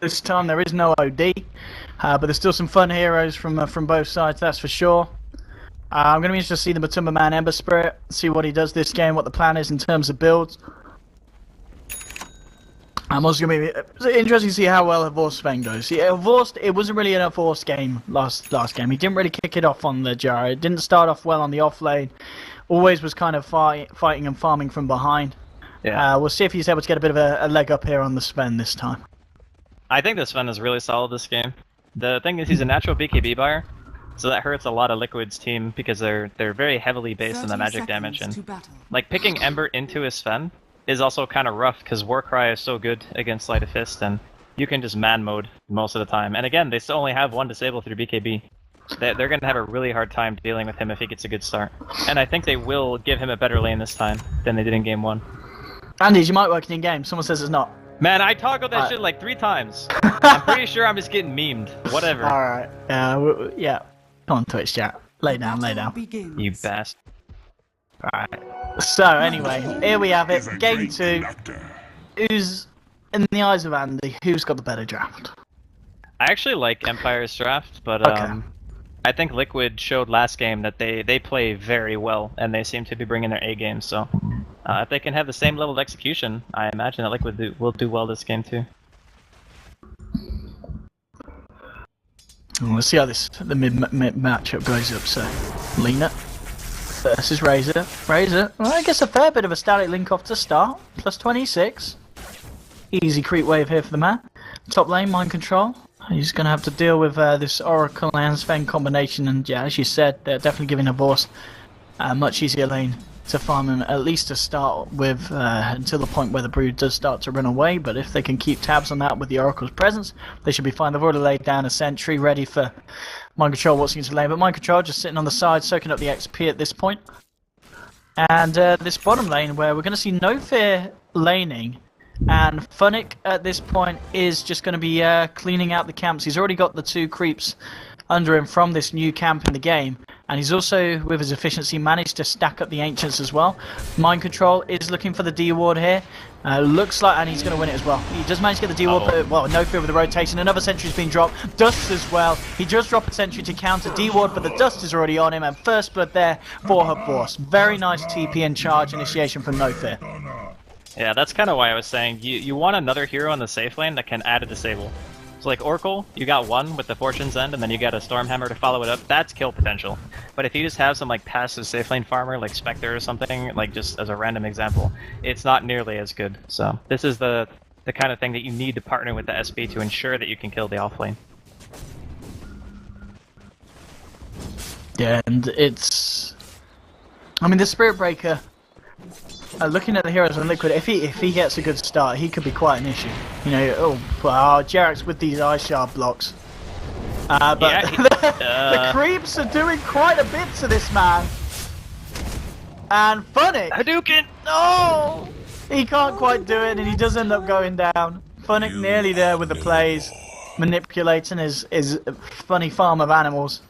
this time. There is no OD, but there's still some fun heroes from both sides, that's for sure. I'm going to be interested to see the Matumba Man Ember Spirit, see what he does this game, what the plan is in terms of builds. I'm also going to be interested to see how well Horst Sven goes. See, Horst, it wasn't really an Horst game last game. He didn't really kick it off on the Jara. It didn't start off well on the off lane. Always was kind of fighting and farming from behind. Yeah. We'll see if he's able to get a bit of a leg up here on the Sven this time. I think the Sven is really solid this game. The thing is, he's a natural BKB buyer, so that hurts a lot of Liquid's team because they're very heavily based on the magic damage. And like picking Ember into his Sven is also kind of rough because Warcry is so good against Sleight of Fist, and you can just man mode most of the time. And again, they still only have one disable through BKB. They're going to have a really hard time dealing with him if he gets a good start. And I think they will give him a better lane this time than they did in game 1. Andy, you might work in game. Someone says it's not. Man, I toggled that shit like 3 times. I'm pretty sure I'm just getting memed. Whatever. Alright. Yeah. Come on, Twitch chat. Lay down, lay down. You bastard. Alright. So, anyway, here we have it. Game 2. Who's, in the eyes of Andy, who's got the better draft? I actually like Empire's draft, but Okay. I think Liquid showed last game that they play very well, and they seem to be bringing their A game, so if they can have the same level of execution, I imagine that Liquid will do well this game too. Let's see how the mid matchup goes up. So, Lena versus Razor. Razor, well, I guess a fair bit of a static link off to start. Plus 26. Easy creep wave here for the man. Top lane, mind control. He's going to have to deal with this Oracle and Sven combination, and yeah, as you said, they're definitely giving Horst a much easier lane to farm him, at least to start with, until the point where the Brood does start to run away. But if they can keep tabs on that with the Oracle's presence, they should be fine. They've already laid down a sentry ready for Mind Control watching into lane, but Mind Control just sitting on the side, soaking up the XP at this point. And this bottom lane, where we're going to see No Fear laning, and Funnick at this point is just going to be cleaning out the camps. He's already got the 2 creeps under him from this new camp in the game, and he's also, with his efficiency, managed to stack up the Ancients as well. Mind Control is looking for the D ward here. Looks like, and he's going to win it as well. He does manage to get the D ward, but well, No Fear with the rotation. Another sentry's been dropped. Dust as well. He just dropped a sentry to counter D ward, but the Dust is already on him, and first blood there for her boss. Very nice TP and charge initiation from No Fear. Yeah, that's kind of why I was saying you want another hero in the safe lane that can add a disable. So like Oracle, you got one with the Fortune's End, and then you got a Stormhammer to follow it up. That's kill potential. But if you just have some like passive safe lane farmer, like Spectre or something, like just as a random example, it's not nearly as good. So this is the kind of thing that you need to partner with the SP to ensure that you can kill the off lane. Yeah, and it's, I mean, the Spirit Breaker, looking at the heroes on Liquid, if he gets a good start, he could be quite an issue. You know, Jerax with these Ice Shard blocks. But Yeah, the creeps are doing quite a bit to this man. And Funnick! Hadouken! No! He can't quite do it, and he does end up going down. Funnick nearly there with the plays, manipulating his funny farm of animals.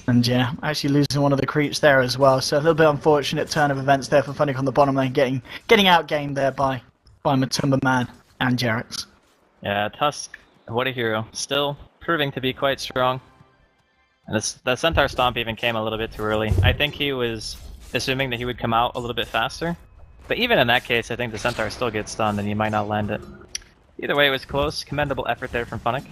And yeah, actually losing one of the creeps there as well. So a little bit unfortunate turn of events there for Funnick on the bottom lane, getting outgamed there by Matumba Man and Jerax. Yeah, Tusk, what a hero. Still proving to be quite strong. And the Centaur Stomp even came a little bit too early. I think he was assuming that he would come out a little bit faster. But even in that case, I think the Centaur still gets stunned and he might not land it. Either way, it was close. Commendable effort there from Funnick.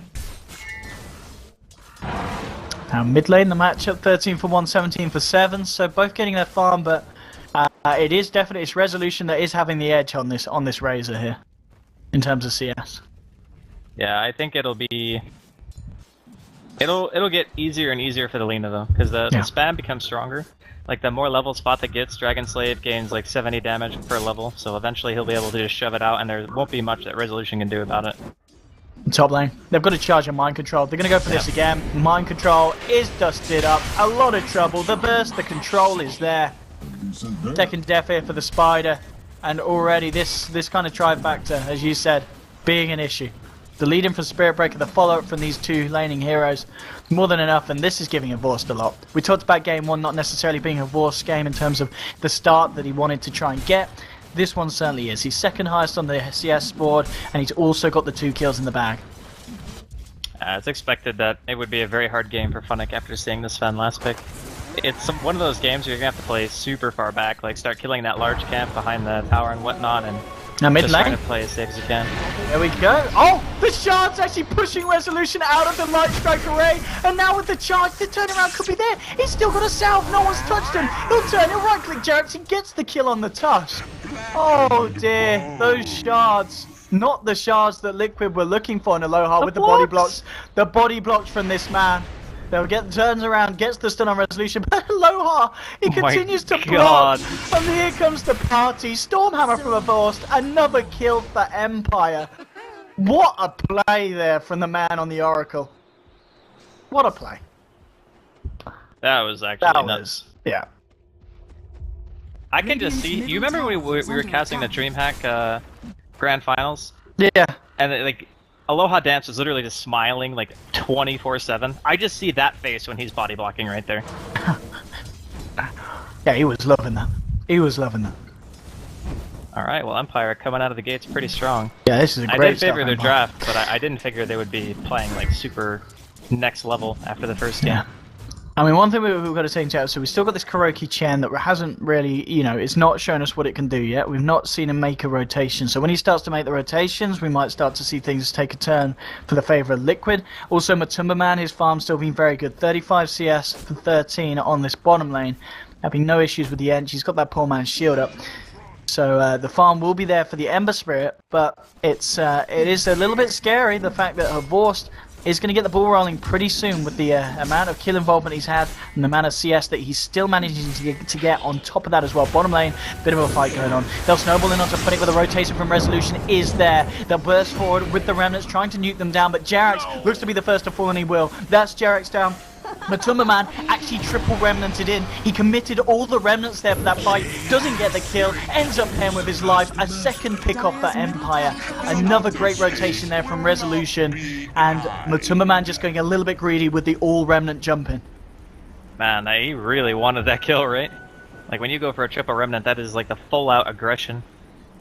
Now mid lane, the matchup 13 for 1, 17 for 7. So both getting their farm, but it is definitely it's Resolution that is having the edge on this Razor here in terms of CS. Yeah, I think it'll get easier and easier for the Lina though, because the spam becomes stronger. Like the more level spot that gets, Dragon Slave gains like 70 damage per level, so eventually he'll be able to just shove it out, and there won't be much that Resolution can do about it. Top lane, they've got to charge on Mind Control. They're going to go for this again. Mind Control is dusted up. A lot of trouble. The burst, the control is there. Taking death here for the Spider, and already this kind of trifactor, as you said, being an issue. The lead-in from Spirit Breaker, the follow-up from these 2 laning heroes, more than enough, and this is giving Horst a lot. We talked about game 1 not necessarily being Horst's game in terms of the start that he wanted to try and get. this one certainly is. He's second highest on the CS board, and he's also got the 2 kills in the bag. It's expected that it would be a very hard game for Funnick after seeing the Sven last pick. It's one of those games where you're going to have to play super far back, like start killing that large camp behind the tower and whatnot, and now mid just lane. trying to play as safe as you can. There we go. Oh, the Shard's actually pushing Resolution out of the Light Strike array, and now with the charge, the turnaround could be there. He's still got a salve, no one's touched him. He'll turn, he'll right-click Jarex, he gets the kill on the touch. Oh dear, those Shards. Not the Shards that Liquid were looking for in Aloha with the body blocks. The body blocks from this man. They'll turns around, gets the stun on Resolution, but Aloha, he continues to block. And here comes the party. Stormhammer from a burst, another kill for Empire. What a play there from the man on the Oracle. What a play. That was actually nuts. Yeah. I can just see, you remember when we were casting the DreamHack Grand Finals? Yeah. And like, Aloha Dance was literally just smiling like 24/7. I just see that face when he's body blocking right there. Yeah, he was loving that. He was loving that. Alright, well Empire coming out of the gates pretty strong. Yeah, this is a great I did favor start, their Empire. draft, but I didn't figure they would be playing like super next level after the first game. Yeah. I mean, one thing we've got to take into account, so we've still got this Kuroki Chen that hasn't really, you know, it's not shown us what it can do yet. We've not seen him make a rotation. So when he starts to make the rotations, we might start to see things take a turn for the favour of Liquid. Also, Matumba Man, his farm's still been very good. 35 CS for 13 on this bottom lane. Having no issues with the Ench. He's got that poor man's shield up. So the farm will be there for the Ember Spirit, but it is a little bit scary, the fact that Horvorst is going to get the ball rolling pretty soon with the amount of kill involvement he's had and the amount of CS that he's still managing to get on top of that as well. Bottom lane, bit of a fight going on. They'll snowball in onto Funnick with a rotation from Resolution is there. They'll burst forward with the Remnants trying to nuke them down, but Jarex looks to be the first to fall, and he will. That's Jarex down. Matumba Man actually triple remnanted in. He committed all the remnants there for that fight. Doesn't get the kill. Ends up paying with his life. A second pick off for Empire. Another great rotation there from Resolution. And Matumba Man just going a little bit greedy with the all remnant jumping. Man, he really wanted that kill, right? Like when you go for a triple remnant, that is like the full out aggression.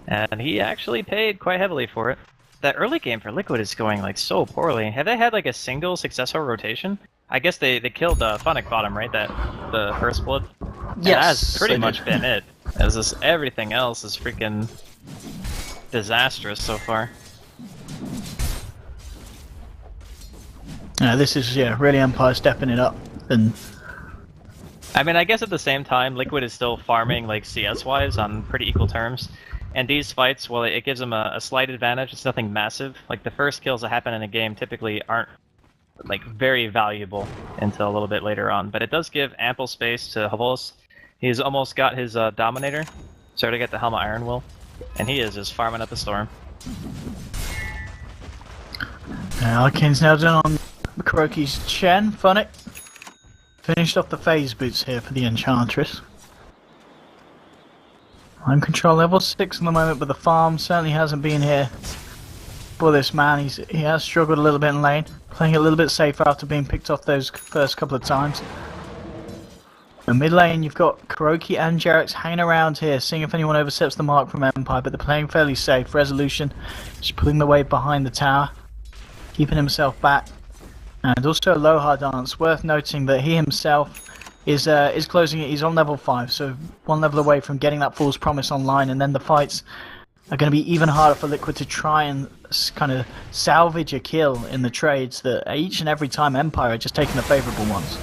And he actually paid quite heavily for it. That early game for Liquid is going like so poorly. Have they had like a single successful rotation? I guess they killed Funnick bottom, right? The first blood. Yes, that's pretty much been it. As this, everything else is freaking disastrous so far. This is really Empire stepping it up, and I mean, I guess at the same time, Liquid is still farming like CS wise on pretty equal terms. And these fights, well, it gives them a slight advantage. It's nothing massive. Like the first kills that happen in a game typically aren't like very valuable until a little bit later on, but it does give ample space to Havos. He's almost got his Dominator, starting to get the Helma Iron Will, and he is just farming up the storm. Arcane's now done on Kuroki's Chen. Funnick finished off the phase boots here for the Enchantress. Line control level 6 at the moment, but the farm certainly hasn't been here for this man. He has struggled a little bit in lane, playing a little bit safer after being picked off those first couple of times. In mid lane, you've got Kuroki and Jarex hanging around here, seeing if anyone oversteps the mark from Empire, but they're playing fairly safe. Resolution just pulling the wave behind the tower, keeping himself back. And also Aloha Dance, worth noting that he himself is closing it. He's on level 5, so one level away from getting that Fool's Promise online, and then the fights are going to be even harder for Liquid to try and kind of salvage a kill in the trades that each and every time Empire are just taking the favourable ones.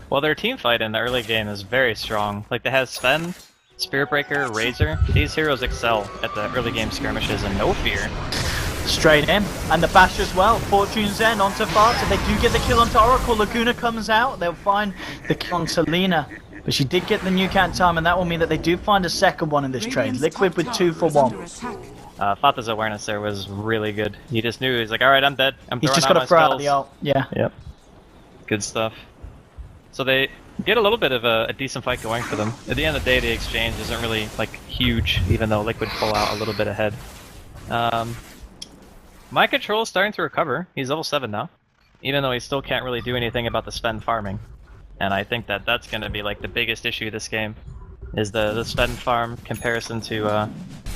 Well, their team fight in the early game is very strong. Like they have Sven, Spirit Breaker, Razor. These heroes excel at the early game skirmishes and no fear. Straight in, and the bash as well. Fortune's End onto Fart, they do get the kill onto Oracle. Laguna comes out, they'll find the kill on Selena. But she did get the nuke out time, and that will mean that they do find a second one in this trade. Liquid with 2 for 1. Fata's awareness there was really good. He just knew, he's like, alright, I'm dead. I'm He's throwing just out got my to throw out spells. the ult. Yeah. Yep. Good stuff. So they get a little bit of a decent fight going for them. At the end of the day, the exchange isn't really like huge, even though Liquid pull out a little bit ahead. My control is starting to recover. He's level 7 now, even though he still can't really do anything about the Sven farming. And I think that that's going to be like the biggest issue this game. is the Sven farm comparison to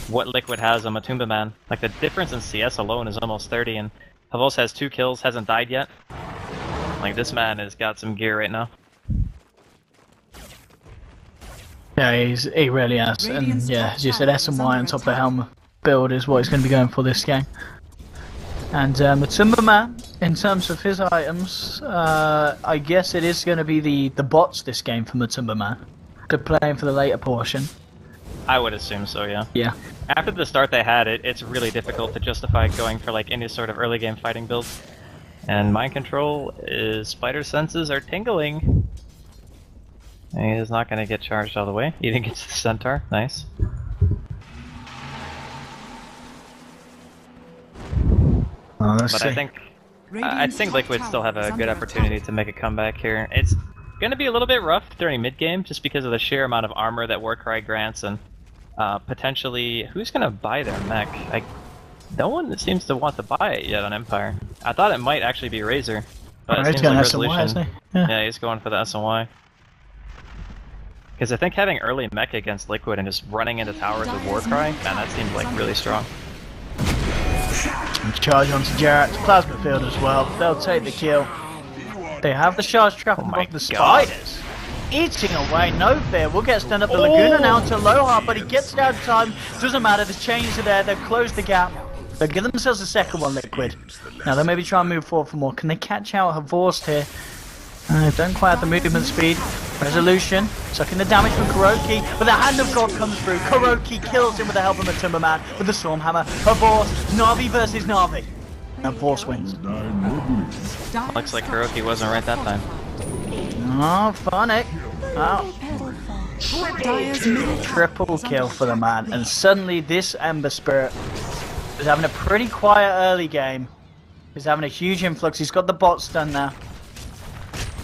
what Liquid has on Matumba Man. Like the difference in CS alone is almost 30, and Havos has 2 kills, hasn't died yet. Like this man has got some gear right now. Yeah, he really has. And yeah, as you said, SMY on top of the helmet build is what he's going to be going for this game. And Matumba Man, in terms of his items, I guess it is going to be the bots this game for Matumba Man. They're playing for the later portion. I would assume so, yeah. Yeah. After the start they had, it's really difficult to justify going for like any sort of early game fighting build. And mind control is spider senses are tingling. And he is not going to get charged all the way. He didn't get to the centaur. Nice. Oh, but I think Liquid still have a good opportunity to make a comeback here. It's going to be a little bit rough during mid game just because of the sheer amount of armor that Warcry grants and potentially who's going to buy their mech. No one seems to want to buy it yet on Empire. I thought it might actually be Razor, but it seems like Resolution. Isn't he? Yeah, he's going for the SNY. Because I think having early mech against Liquid and just running into towers with Warcry, man, that seems like really strong. Charge onto Jarak, Plasma Field as well. They'll take the kill. They have the charge trap above the spiders. Eating away, no fear. We'll get stunned up the Laguna now to Aloha, but he gets it out of time. Doesn't matter, the chains are there, they've closed the gap. They'll give themselves a second one, Liquid. Now they'll maybe try and move forward for more. Can they catch out Havorst here? Don't quite have the movement speed. Resolution, sucking the damage from Kuroki, but the Hand of God comes through. Kuroki kills him with the help of Matumba Man with the Stormhammer. Havorst, Na'Vi versus Na'Vi. And Havorst wins. Looks like Kuroki wasn't right that time. Oh, Phonic. Oh. Triple kill for the man, and suddenly this Ember Spirit is having a pretty quiet early game. He's having a huge influx. He's got the bots done now.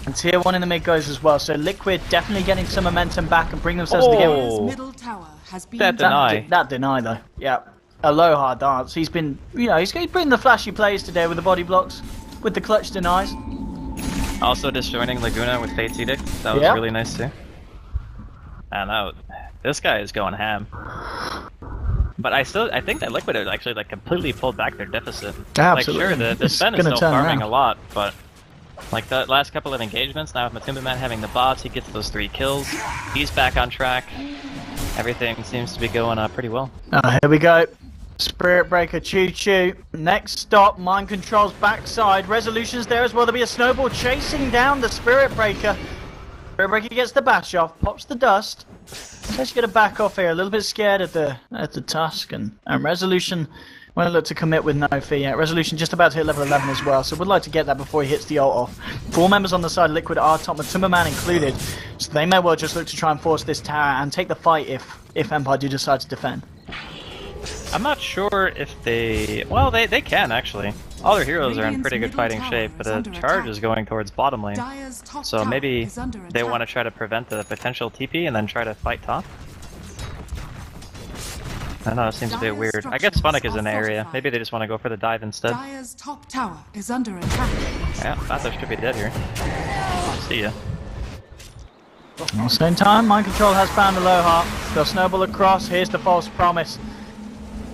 And tier 1 in the mid goes as well, so Liquid definitely getting some momentum back and bring themselves to the game. That deny though. Yeah. Aloha dance. He's been, he's bringing the flashy plays today with the body blocks, with the clutch denies. Also disjoining Laguna with Fate's Edict. That was really nice too. And this guy is going ham. But I think that Liquid has actually like completely pulled back their deficit. Absolutely. Like sure, the Sven is still farming a lot, but like the last couple of engagements, now with Matumba Man having the bots, he gets those 3 kills. He's back on track. Everything seems to be going pretty well. Here we go. Spirit Breaker, choo-choo. Next stop, Mind Control's backside. Resolution's there as well. There'll be a snowball chasing down the Spirit Breaker. Spirit Breaker gets the bash off, pops the dust. He's actually going to back off here, a little bit scared at the tusk. And Resolution won't look to commit with no fear yet. Resolution just about to hit level 11 as well, so would like to get that before he hits the ult off. 4 members on the side, Liquid are top, Matumba Man included. So they may well just look to try and force this tower and take the fight if Empire do decide to defend. I'm not sure if they can actually. All their heroes are in pretty good fighting shape, but the charge is going towards bottom lane. So maybe they want to try to prevent the potential TP and then try to fight top. I don't know, it seems a bit weird. I guess Phonic is in the area. Maybe they just want to go for the dive instead. Dire's top tower is under attack. Yeah, Bathos should be dead here. See ya. At the same time, Mind Control has found Aloha. They'll snowball across. Here's the false promise.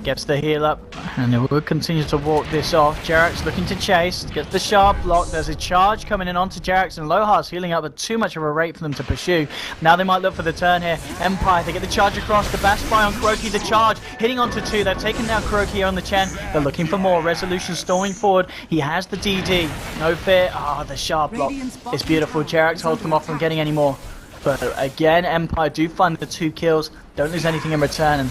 Gets the heal up, and it will continue to walk this off. Jarak's looking to chase, gets the sharp block. There's a charge coming in onto Jarak's, and Aloha's healing up at too much of a rate for them to pursue. Now they might look for the turn here. Empire, they get the charge across. The bash spy on Kuroki, the charge hitting onto 2. They've taken down Kuroki on the Chen. They're looking for more. Resolution storming forward. He has the DD. No fear. The sharp block is beautiful. Jarak holds them off from getting any more. But again, Empire do find the 2 kills. Don't lose anything in return. And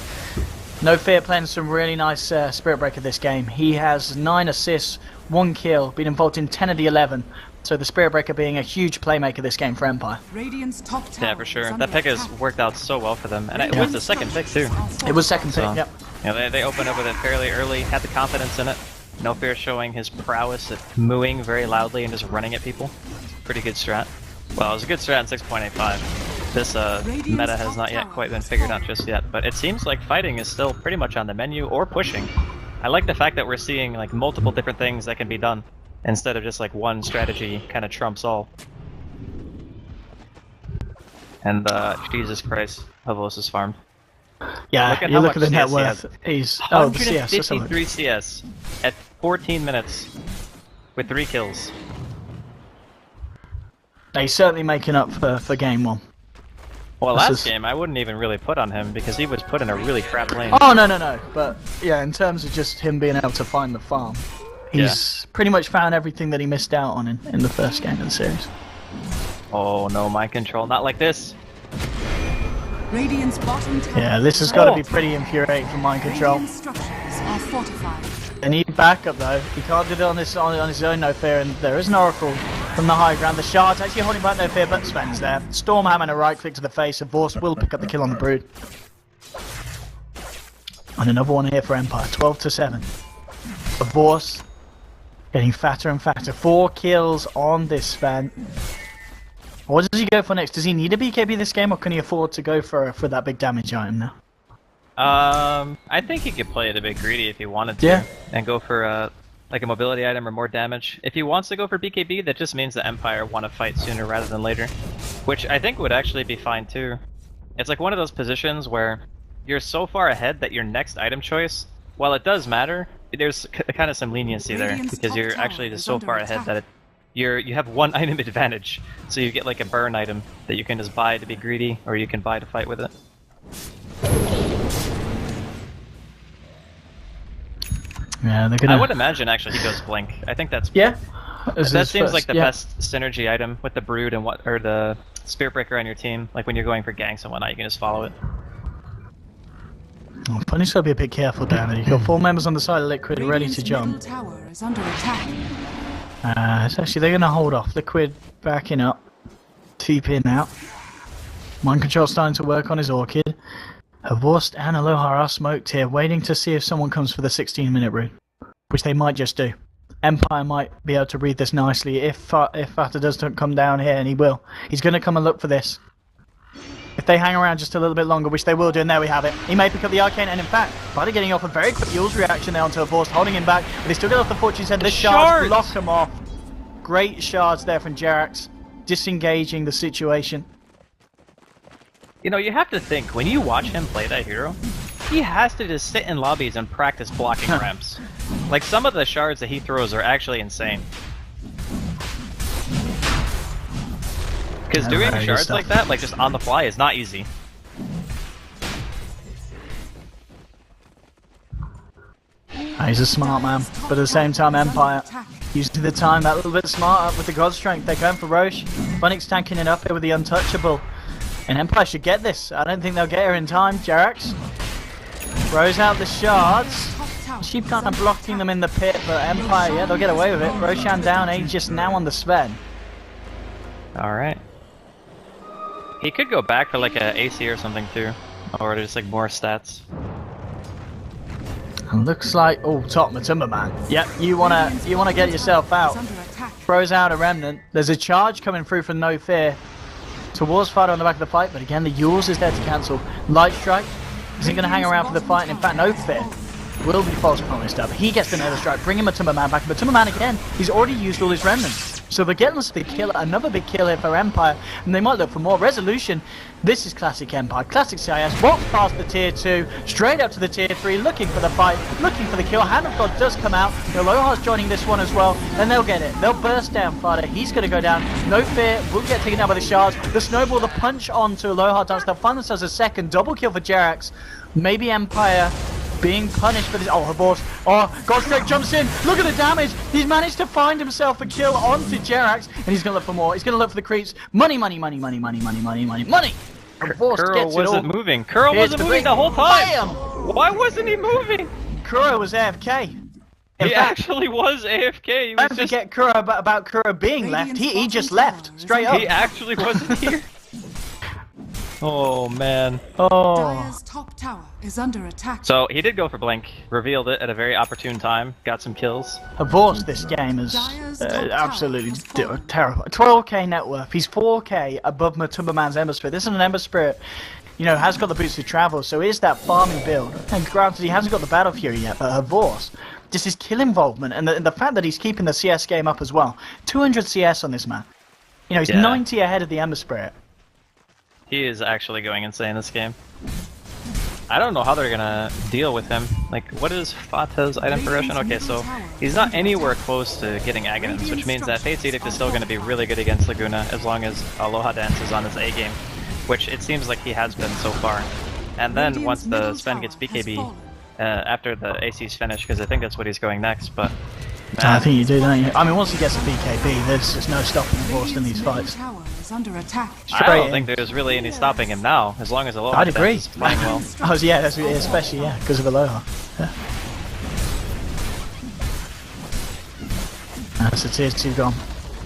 No Fear playing some really nice Spirit Breaker this game. He has 9 assists, 1 kill, been involved in 10 of the 11. So the Spirit Breaker being a huge playmaker this game for Empire. Yeah, for sure. That pick has worked out so well for them. And it was the second pick too. It was second pick, yep. Yeah, they opened up with it fairly early, had the confidence in it. No Fear showing his prowess at mooing very loudly and just running at people. Pretty good strat. Well, it was a good strat in 6.85. This meta has not yet quite been figured out just yet, but it seems like fighting is still pretty much on the menu or pushing. I like the fact that we're seeing like multiple different things that can be done instead of just like one strategy kind of trumps all. And Jesus Christ, Havos is farmed. Yeah, you look at the net worth. He's the CS. 153 CS at 14 minutes with 3 kills. He's certainly making up for game 1. Well, last game I wouldn't even really put on him because he was put in a really crap lane. Oh no. But yeah, in terms of just him being able to find the farm, he's pretty much found everything that he missed out on in the first game of the series. Oh no, mind control, not like this. Radiant's bottom tower. Yeah, this has got to be pretty infuriating for mind control. Radiant structures are fortified. They need backup though. He can't do it on his own, no fear, and there is an oracle from the high ground. The shard's actually holding back no fear, but Sven's there. Stormhammer and a right click to the face. Of course, will pick up the kill on the Brood. And another one here for Empire. 12-7. Of course, getting fatter and fatter. 4 kills on this Sven. What does he go for next? Does he need a BKB this game, or can he afford to go for that big damage item now? I think he could play it a bit greedy if he wanted to, and go for like a mobility item or more damage. If he wants to go for BKB, that just means the Empire want to fight sooner rather than later, which I think would actually be fine too. It's like one of those positions where you're so far ahead that your next item choice, while it does matter, there's kind of some leniency there because you're actually just so far ahead that you have one item advantage, so you get like a burn item that you can just buy to be greedy, or you can buy to fight with it. Yeah, they're gonna... I would imagine actually he goes Blink. I think that's that seems like the best synergy item with the Brood and or the Spirit Breaker on your team. Like when you're going for ganks and whatnot, you can just follow it. Oh, Bunny's gotta be a bit careful down there. You've got 4 members on the side of Liquid ready to jump. Tower is under attack. It's actually they're gonna hold off. Liquid backing up. TP out. Mind control starting to work on his Orchid. Havorst and Aloha are smoked here, waiting to see if someone comes for the 16-minute route, which they might just do. Empire might be able to read this nicely if Fata doesn't come down here, and he will. He's going to come and look for this. If they hang around just a little bit longer, which they will do, and there we have it. He may pick up the Arcane, and in fact, Buddy getting off a very quick Yule's reaction there onto Havorst, holding him back, but they still get off the Fortune's Head. The shards block him off. Great shards there from Jerax, disengaging the situation. You know, you have to think, when you watch him play that hero, he has to just sit in lobbies and practice blocking ramps. Like, some of the shards that he throws are actually insane. Because doing shards like that, like just on the fly, is not easy. He's a smart man, but at the same time, Empire using the time that little bit smarter with the God Strength. They're going for Roche. Bunny's tanking it up here with the Untouchable. And Empire should get this. I don't think they'll get her in time. Jerax throws out the shards. Sheep kind of blocking them in the pit, but Empire, yeah, they'll get away with it. Roshan down, Aegis now on the Sven. Alright. He could go back for like a AC or something too. Or just like more stats. And looks like, oh, top Matumba man. Yep, you wanna get yourself out. Throws out a remnant. There's a charge coming through from No Fear towards Fada on the back of the fight, but again the Yules is there to cancel. Light Strike isn't going to hang around for the fight, and in fact No Fear will be false promised up. He gets the Nether Strike, bringing Matumba man back. Matumba man again, he's already used all his remnants. So they're getting us the kill, another big kill here for Empire, and they might look for more. Resolution, this is classic Empire, classic CIS, walks past the tier 2, straight up to the tier 3, looking for the fight, looking for the kill. Hand of God does come out, Aloha's joining this one as well, and they'll get it. They'll burst down Fada, he's going to go down. No Fear will get taken down by the shards. The snowball, the punch onto Aloha does, they'll find themselves a second, double kill for Jerax. Maybe Empire being punished for this. Oh, Havorst. Oh, Godstrike jumps in. Look at the damage. He's managed to find himself a kill onto Jerax, and he's going to look for more. He's going to look for the creeps. Money, money, money, money, money, money, money, money, money. Kuro wasn't moving. Kuro wasn't moving the whole time. Bam! Why wasn't he moving? Kuro was AFK. He actually was AFK. Don't forget Kuro about Kuro being left. He just left straight up. He actually wasn't here. Oh man. Oh. Dire's top tower is under attack. So he did go for Blink, revealed it at a very opportune time, got some kills. Havorst this game is absolutely terrible. 12k net worth. He's 4k above Matumba man's Ember Spirit. This is an Ember Spirit, you know, has got the boots to travel, so is that farming build. And granted, he hasn't got the Battle Fury yet, but Havorst, just his kill involvement and the fact that he's keeping the CS game up as well. 200 CS on this man. You know, he's 90 ahead of the Ember Spirit. He is actually going insane this game. I don't know how they're gonna deal with him. Like, what is Fata's item progression? Okay, so he's not anywhere close to getting Aghanims, which means that Fate's Edict is still gonna be really good against Laguna as long as Aloha Dance is on his A game, which it seems like he has been so far. And then once the Sven gets BKB, after the AC's finished, because I think that's what he's going next, but... I think you do, don't you? I mean, once he gets a BKB, there's just no stopping him in these fights. I don't think there's really any stopping him now, as long as Aloha I'd agree. is playing well. Oh, yeah, that's, especially, yeah, because of Aloha. Yeah. That's a tier 2 gone.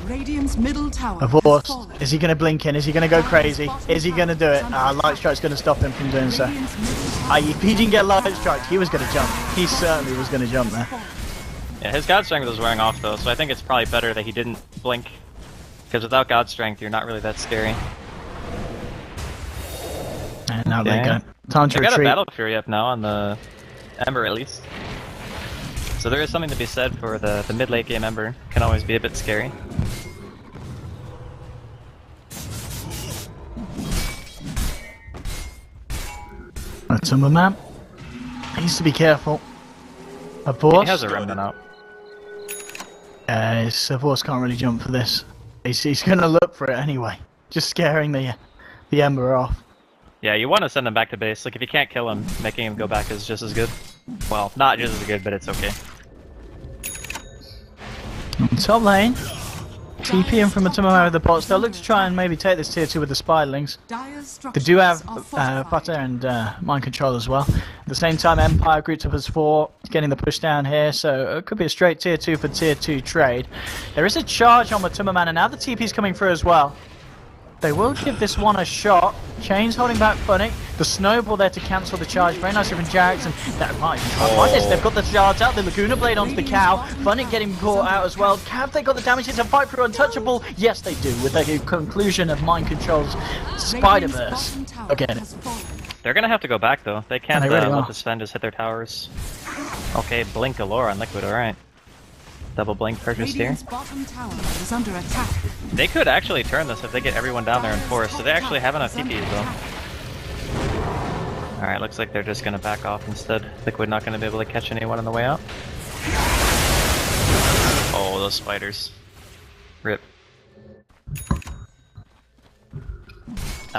Radiant's middle tower. Of course. Is he going to blink in? Is he going to go crazy? Is he going to do it? Light Strike's going to stop him from doing so. If he didn't get Light Strike, he was going to jump. He certainly was going to jump there. Yeah, his God Strength was wearing off though, so I think it's probably better that he didn't blink. Because without God Strength, you're not really that scary. And now they go. Time to retreat. They got a Battle Fury up now on the Ember at least. So there is something to be said for the mid-late game Ember. Can always be a bit scary. That's a man. Needs to be careful. Of course. He has a remnant out. Of course can't really jump for this. He's gonna look for it anyway. Just scaring the Ember off. Yeah, you want to send him back to base. Like, if you can't kill him, making him go back is just as good. Well, not just as good, but it's okay. Top lane. TP in from a Tumamo with the bots. They'll look to try and maybe take this tier 2 with the Spiderlings. They do have Butter and Mind Control as well. At the same time, Empire grouped up as 4, getting the push down here, so it could be a straight tier 2 for tier 2 trade. There is a charge on Matuma and now the TP's coming through as well. They will give this one a shot. Chains holding back Funnick. The snowball there to cancel the charge. Very nice from Jackson. That might find this. They've got the shards out. The Laguna Blade onto the cow. Funnick getting caught out as well. Have they got the damage to fight through Untouchable? Yes, they do. With the conclusion of Mind Control's Spider-Verse. Again. They're gonna have to go back though. They can't really let the Sven just hit their towers. Okay, Blink galore on Liquid. All right. Double blink purchased here. They could actually turn this if they get everyone down there in force. So they actually have enough TPs though. Alright, looks like they're just gonna back off instead. Liquid not gonna be able to catch anyone on the way out. Oh, those spiders. Rip.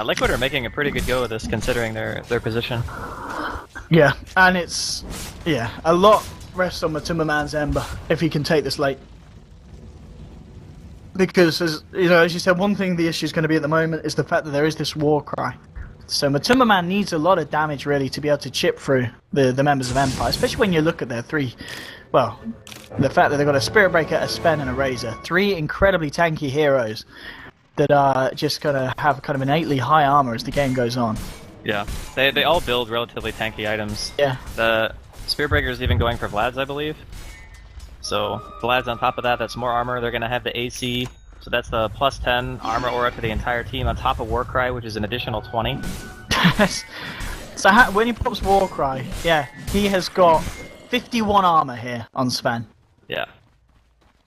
Liquid are making a pretty good go of this considering their position. Yeah, and it's a lot rests on the Timmerman's Ember if he can take this late. Because, as you said, one thing the issue is going to be at the moment is the fact that there is this war cry. So Timmerman needs a lot of damage really to be able to chip through the members of Empire, especially when you look at their three, well, the fact that they've got a Spirit Breaker, a Sven and a Razor. 3 incredibly tanky heroes that are just going to have kind of innately high armor as the game goes on. Yeah, they all build relatively tanky items. Yeah. The Spear Breaker is even going for Vlad's, I believe. So Vlad's on top of that, that's more armor. They're going to have the AC, so that's the plus 10 armor aura to the entire team on top of Warcry, which is an additional 20. So when he pops Warcry, yeah, he has got 51 armor here on Sven. Yeah.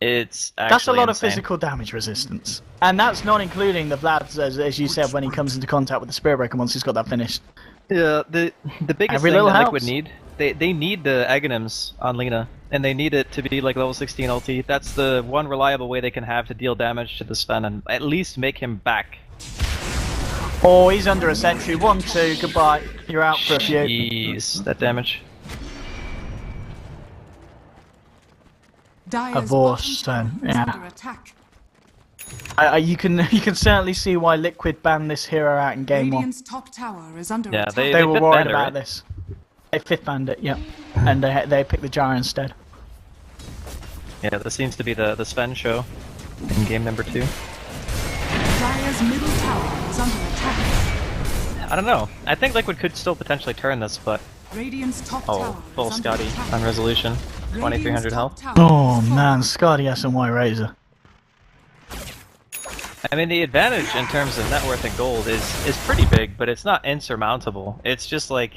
It's actually That's a lot insane. of physical damage resistance. And that's not including the Vlad's, as you said, when he comes into contact with the Spirit Breaker once he's got that finished. Yeah, the biggest thing that Liquid need, they need the Aghanims on Lina, and they need it to be like level 16 ulti. That's the one reliable way they can have to deal damage to the Sven and at least make him back. Oh, he's under a sentry. 1-2, goodbye. You're out for a few. Jeez, that damage. A Vorse, yeah. You can certainly see why Liquid banned this hero out in game 1. Top tower is under yeah, attack. they were worried it, about right? this. They 5th banned it, yep. And they picked the Gyre instead. Yeah, this seems to be the Sven show in game number 2. Dire's middle tower is under attack. I don't know. I think Liquid could still potentially turn this, but Radiant's top tower full is under Scotty attack. on resolution, 2300 health. Oh man, Scotty has some white razor. I mean, the advantage in terms of net worth and gold is pretty big, but it's not insurmountable. It's just like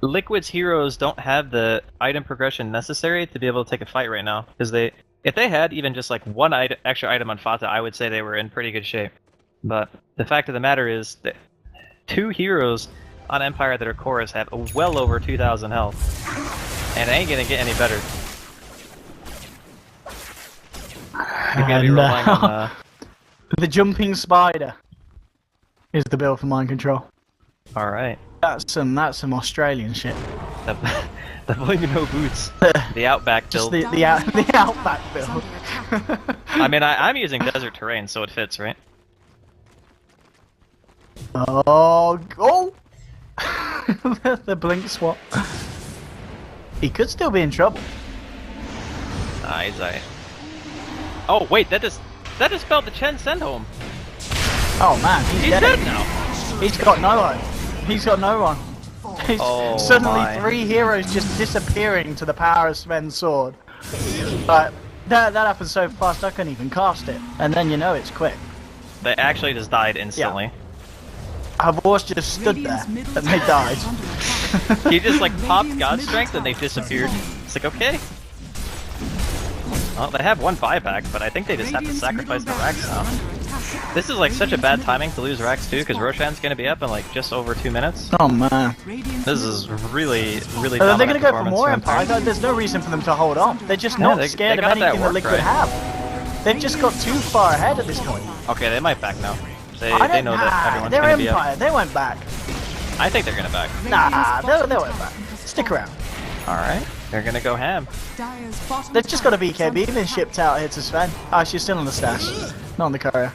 Liquid's heroes don't have the item progression necessary to be able to take a fight right now. Because if they had even just like one extra item on Fata, I would say they were in pretty good shape. But the fact of the matter is that 2 heroes on Empire that are chorus have well over 2,000 health. And it ain't gonna get any better. You're gonna be relying on the jumping spider is the build for mind control. Alright. That's some Australian shit. The blinking no boots. The outback build. Just the outback build. I mean, I'm using desert terrain, so it fits, right? Oh, the blink swap. He could still be in trouble. Nice. Oh wait, that just spelled the Chen send home. Oh man, he's dead now. He's got no one. He's got no one. Suddenly 3 heroes just disappearing to the power of Sven's sword. But that happened so fast I couldn't even cast it. And then you know it's quick. They actually just died instantly. Yeah. Our horse just stood there and they died. He just like popped God Strength and they disappeared. It's like, okay. Well, they have 1 buyback, but I think they just have to sacrifice the Rax now. This is like such a bad timing to lose Rax too, because Roshan's gonna be up in like just over 2 minutes. Oh man. This is really They're gonna go for more Empire. There's no reason for them to hold on. They're just not scared of anything that Liquid have. They've just got too far ahead at this point. Okay, they might back now. They know that everyone's they're gonna be Empire. up. They went back. I think they're gonna back. Nah, they went back. Stick around. Alright, they're gonna go ham. They've just got a BKB been shipped out here to Sven. Oh, she's still on the stash. Not on the courier.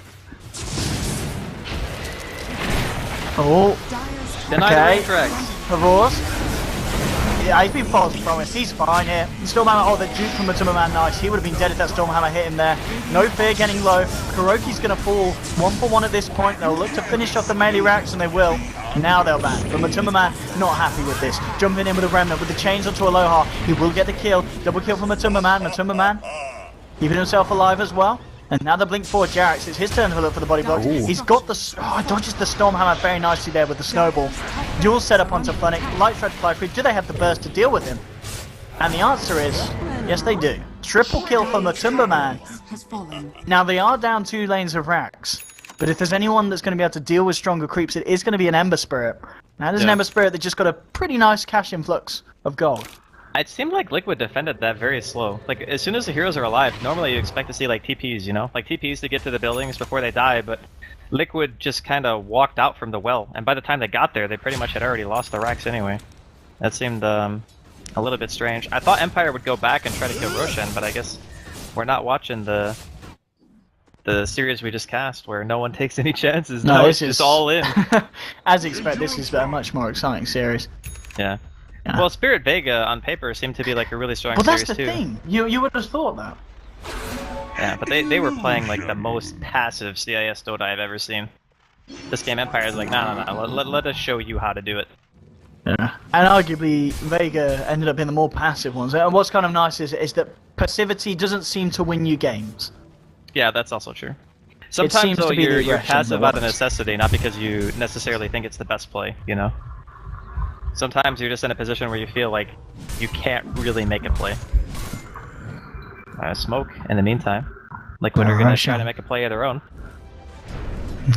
Oh. Deny the Rex. Of course. Yeah, he's been false promised. He's fine here. Stormhammer, oh, the Duke from Matuma Man, nice. He would have been dead if that Stormhammer hit him there. No fear getting low. Kuroki's going to fall 1 for 1 at this point. They'll look to finish off the melee racks, and they will. Now they'll ban. But Matuma Man, not happy with this. Jumping in with a Remnant, with the chains onto Aloha. He will get the kill. Double kill from Matuma Man. Matuma Man keeping himself alive as well. And now the Blink 4 Jarax, it's his turn to look for the body blocks. Ooh. He's got the... Oh, dodges the Stormhammer very nicely there with the Snowball. Dual setup onto Funnick, Light Strike fly free. Do they have the burst to deal with him? And the answer is, yes they do. Triple kill from the Timberman. Now they are down 2 lanes of Rax. But if there's anyone that's going to be able to deal with stronger creeps, it is going to be an Ember Spirit. Now there's an Ember Spirit that just got a pretty nice cash influx of gold. It seemed like Liquid defended that very slow. Like, as soon as the heroes are alive, normally you expect to see, like, TPs, you know? Like, TPs to get to the buildings before they die, but Liquid just kind of walked out from the well, and by the time they got there, they pretty much had already lost the Rax anyway. That seemed, a little bit strange. I thought Empire would go back and try to kill Roshan, but I guess we're not watching the series we just cast, where no one takes any chances. No, it's just all in. As expected, this is a much more exciting series. Yeah. Well, Spirit Vega on paper seemed to be like a really strong series too. Well, that's the thing. You would have thought that. Yeah, but they were playing like the most passive CIS Dota I've ever seen. This game Empire is like, no, let us show you how to do it. Yeah. And arguably, Vega ended up being the more passive ones. And what's kind of nice is that passivity doesn't seem to win you games. Yeah, that's also true. Sometimes though you're passive out of necessity, not because you necessarily think it's the best play, you know? Sometimes you're just in a position where you feel like you can't really make a play. Smoke in the meantime. Liquid are going to try to make a play of their own.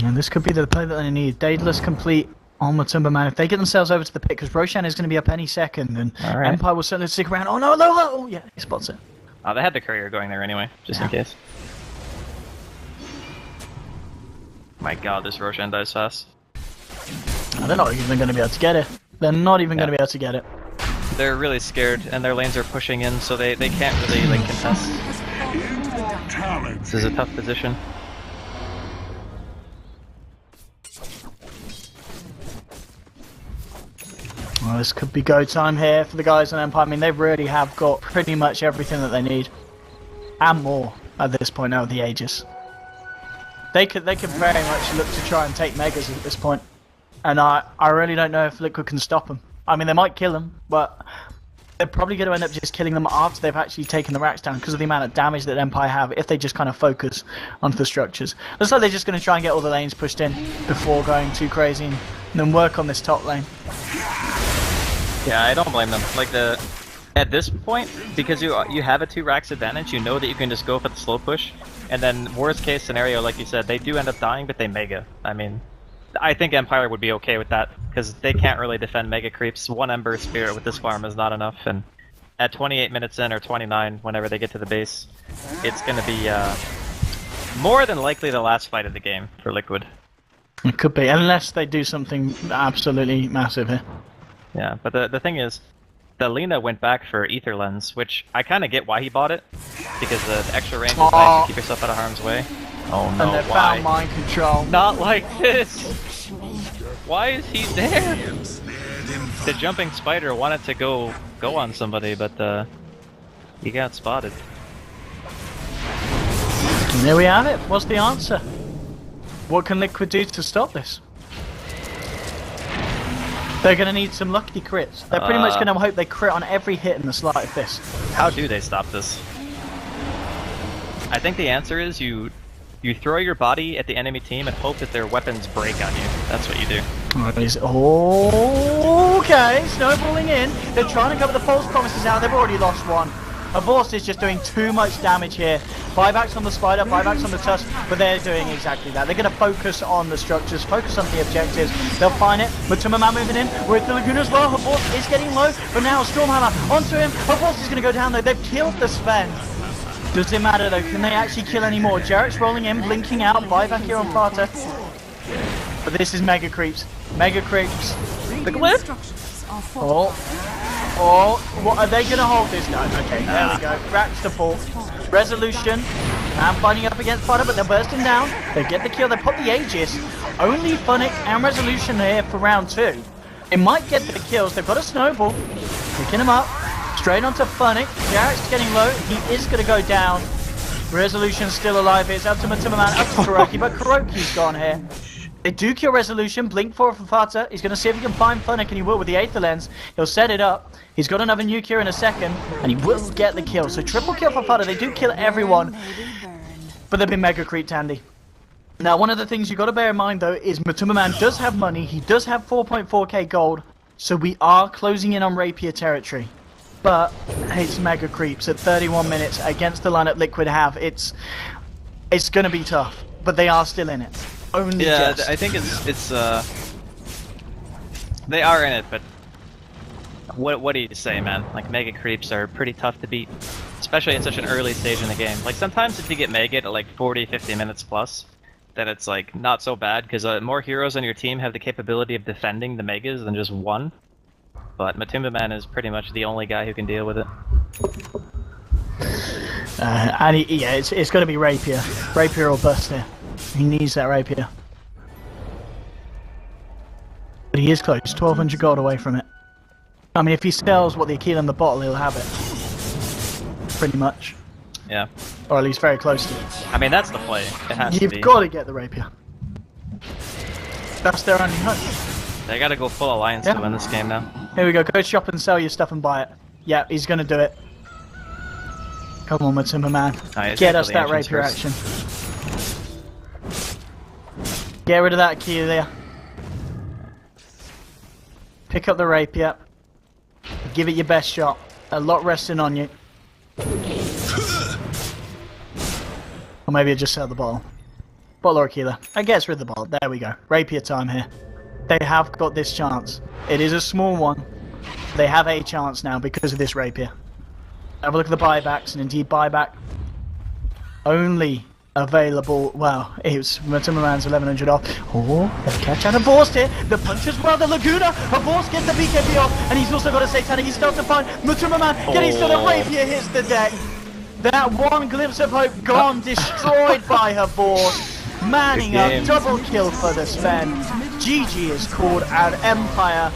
And this could be the play that they need. Daedalus complete on the Timberman. If they get themselves over to the pit, because Roshan is going to be up any second, and Empire will certainly stick around. Oh no, no, oh yeah, he spots it. Oh, they had the courier going there anyway, just in case. My god, this Roshan dies fast. Oh, they're not even going to be able to get it. They're not even going to be able to get it. They're really scared, and their lanes are pushing in, so they can't really like contest. This is a tough position. Well, this could be go time here for the guys on Empire. I mean, they really have got pretty much everything that they need, and more at this point now with the Aegis. They could very much look to try and take Megas at this point. And I really don't know if Liquid can stop them. I mean, they might kill them, but they're probably going to end up just killing them after they've actually taken the racks down because of the amount of damage that Empire have if they just kind of focus onto the structures. Looks like they're just going to try and get all the lanes pushed in before going too crazy and then work on this top lane. Yeah, I don't blame them. Like, the At this point, because you have a 2 racks advantage, you know that you can just go for the slow push, and then worst case scenario, like you said, they do end up dying, but they mega. I mean, I think Empire would be okay with that, because they can't really defend mega creeps. 1 Ember Spirit with this farm is not enough, and at 28 minutes in, or 29, whenever they get to the base, it's going to be more than likely the last fight of the game for Liquid. It could be, unless they do something absolutely massive here. Yeah, but the thing is, the Lina went back for Ether Lens, which I kind of get why he bought it, because the extra range is nice to keep yourself out of harm's way. Oh no, and they found mind control. Not like this! Why is he there? The jumping spider wanted to go on somebody, but he got spotted. And there we have it. What's the answer? What can Liquid do to stop this? They're going to need some lucky crits. They're pretty much going to hope they crit on every hit in the slot of fist. How do they stop this? I think the answer is you throw your body at the enemy team and hope that their weapons break on you. That's what you do. Okay, snowballing in. They're trying to cover the false promises out. They've already lost one. Aborst is just doing too much damage here. Buybacks on the spider, buybacks on the tusk, but they're doing exactly that. They're going to focus on the structures, focus on the objectives. They'll find it. Matuma moving in with the Laguna as well. Aborst is getting low, but now Stormhammer onto him. Aborst is going to go down though. They've killed the Sven. Does it matter though? Can they actually kill any more? Jarrett's rolling in, blinking out. Buyback here on Fata. But this is Mega Creeps. Mega Creeps. The clip. Oh, what are they going to hold this? No, okay, there we go. Racks to pull. Resolution. And fighting up against Fodder, but they're bursting down. They get the kill, they put the Aegis. Only Funnick and Resolution here for round 2. They might get the kills. They've got a snowball. Picking him up. Straight onto Funnick. Jarrett's getting low. He is going to go down. Resolution's still alive here. It's up to Matuma, up to Kuroki, but Kuroki's gone here. They do kill Resolution, blink for Fata. He's going to see if he can find Funnick, and he will with the Aether Lens. He'll set it up. He's got another nuke in a second, and he will get the kill. So triple kill for Fata. They do kill everyone, but they've been mega creeped, Andy. Now, one of the things you've got to bear in mind, though, is Matuma Man does have money. He does have 4.4k gold, so we are closing in on Rapier territory. But it's mega creeps at 31 minutes against the lineup Liquid have. It's going to be tough, but they are still in it. Only just. I think it's they are in it, but what do you say, man? Like, mega creeps are pretty tough to beat, especially at such an early stage in the game. Like, sometimes if you get mega at like 40-50 minutes plus, then it's like not so bad, because more heroes on your team have the capability of defending the megas than just one. But Matuma Man is pretty much the only guy who can deal with it. And it's going to be Rapier. Rapier or bust here. He needs that Rapier. But he is close, 1200 gold away from it. I mean, if he sells what the Aquila in the bottle, he'll have it. Pretty much. Yeah. Or at least very close to it. I mean, that's the play. It has to be. You've got to get the Rapier. That's their only hope. They gotta go full alliance to win this game now. Here we go, go shop and sell your stuff and buy it. Yeah, he's gonna do it. Come on, Matuma Man. Get us that Rapier action. Get rid of that key there. Pick up the Rapier. Give it your best shot. A lot resting on you. Or maybe I just sell the bottle. Bottle or Aquila. I guess rid of the bottle. There we go. Rapier time here. They have got this chance. It is a small one. They have a chance now because of this Rapier. Have a look at the buybacks, and indeed buyback only available. Well, it was Matuma Man's 1100 off. Oh, they catch out a Aborst here. The punch as well, the Laguna. Aborst gets the BKB off, and he's also got a Satanic. He starts to find Matuma Man getting to the Rapier, hits the deck. That one glimpse of hope gone, destroyed by Aborst. Manning up, double kill for the Sven. GG is called out. Empire,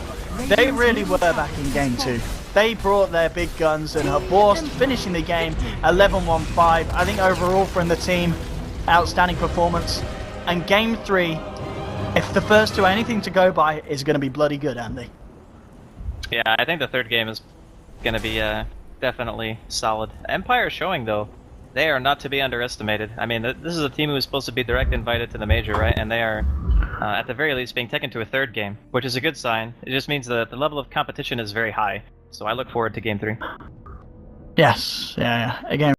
they really were back in game 2. They brought their big guns, and Aborst finishing the game 11-1-5. I think overall from the team, outstanding performance. And game 3, if the first two are anything to go by, is going to be bloody good, Andy. Yeah, I think the third game is going to be definitely solid. Empire showing, though, they are not to be underestimated. I mean, this is a team who was supposed to be direct invited to the major, right? And they are, at the very least, being taken to a third game, which is a good sign. It just means that the level of competition is very high. So I look forward to game 3. Yes, yeah. Again,